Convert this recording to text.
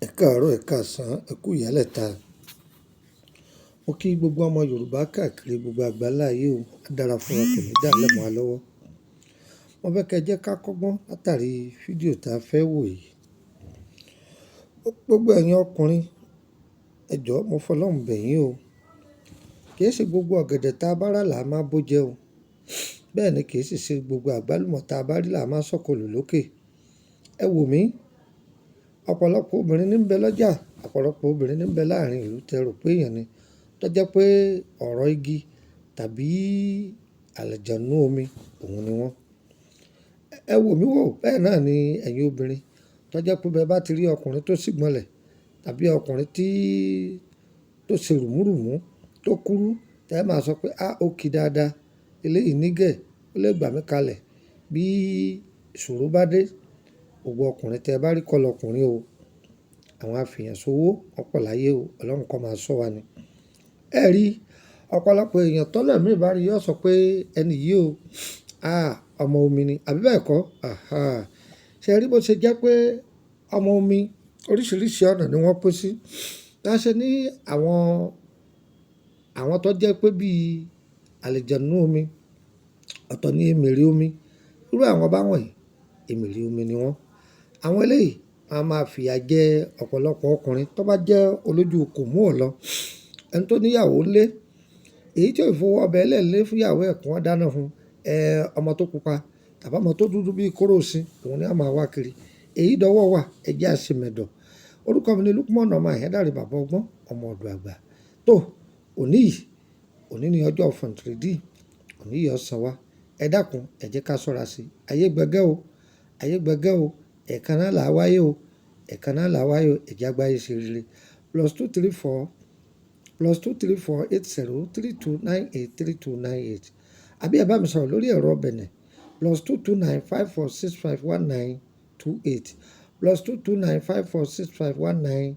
Ẹ káàárọ̀, ẹ káàsán, ẹ kú ìyálẹ̀ta. Mo kí gbogbo ọmọ Yorùbá káàkiri gbogbo àgbáláyé o. Á dára fún wa, kò ní dàálẹ̀ mọ́ wa lọ́wọ́. Mo fẹ́ kẹ́ jẹ́ ká kọ́gbọ́n látàrí fídíò tá a fẹ́ wò yìí. Gbogbo ẹ̀yin ọkùnrin, ẹ jọ̀ọ́ mo fọlọ́run bẹ̀ yín o. Kì í ṣe gbogbo ọ̀gẹ̀dẹ̀ tá a bá rà là á máa bó jẹ o. Bẹ́ẹ̀ ni kì í sì ṣe gbogbo àgbálùmọ̀ tá a bá rí là á máa sọ̀kòlò lókè. Ẹ wò mí, ọ̀pọ̀lọpọ̀ obìnrin ní ń bẹ lọ́jà, ọ̀pọ̀lọpọ̀ obìnrin ní ń bẹ láàrin ìlú tẹ rò pé èèyàn ni, tó jẹ́ pé ọ̀rọ̀ igi tàbí àlùjànnú omi òun ni wọ́n. Ẹ wò mí wò, bẹ́ẹ̀ náà ni ẹ̀yin obìnrin, tó jẹ́ pé bẹ́ẹ̀ bá ti rí ọkùnrin tó sígbọnlẹ̀ tàbí ọkùnrin tó ṣe rùmúrùmú, tó kúrú, tẹ́ ẹ máa sọ pé ó kì dáadáa, eléyìí nígẹ̀, ó lè gbà mí kalẹ̀ bí ìṣòro bá dé. Gbogbo ọkùnrin tẹ́ ẹ bá rí kọ́ lọkùnrin o. Àwọn afìyàn ṣòwò ọ̀pọ̀ láyé o, Ọlọ́run kó máa ṣọ́ wa ni. Ẹ rí ọ̀pọ̀lọpọ̀ èèyàn tọ́lẹ̀ mí bá rí yóò sọ pé ẹni yìí o, ọmọ omi ni, àbí bẹ́ẹ̀ kọ́? Ṣé ẹ rí bó ṣe jẹ́ pé ọmọ omi oríṣiríṣi ọ̀nà ni wọ́n pín sí. Láṣẹ ní àwọn tó jẹ́ pé bí àlùjànnú omi, ọ̀tọ̀ ní èmèrè omi. Irú àwọn báwọn yìí, èmèrè omi ni wọ́n. Àwọn eléyìí a máa fìyà jẹ ọ̀pọ̀lọpọ̀ ọkùnrin tó bá jẹ́ olójú kò mú ọ̀ lọ. Ẹni tó níyàwó ńlé, èyí tí ò fowó ọbẹ̀ lé fún ìyàwó ẹ̀ kí wọ́n dáná fún, ọmọ tó pupa tàbí ọmọ tó dúdú bíi kóró sin, òun ni a máa wá kiri. Èyí dọwọ́ wà, ẹ jẹ́ àṣemẹ̀dọ̀. Orúkọ mi ni Lukman ọmọ Ayédáre bàbá ọgbọ́n, ọmọ ọ̀dọ̀ àgbà. Òní ni ọjọ́ fọ̀ntìrìdì, òní yìí ọ̀sán wa. Ẹ dákun, ẹ jẹ́ ká ṣọ́ra sí i. Ayé gbẹgẹ́ o, ẹ̀kan náà là á wáyé o, ẹ jẹ́ àgbáyé ṣe rere. +234 8032983298. Àbí ẹ bá mi sọ̀rọ̀ lórí ẹ̀rọ Bẹ̀nẹ̀ +22954651928 +22954651928.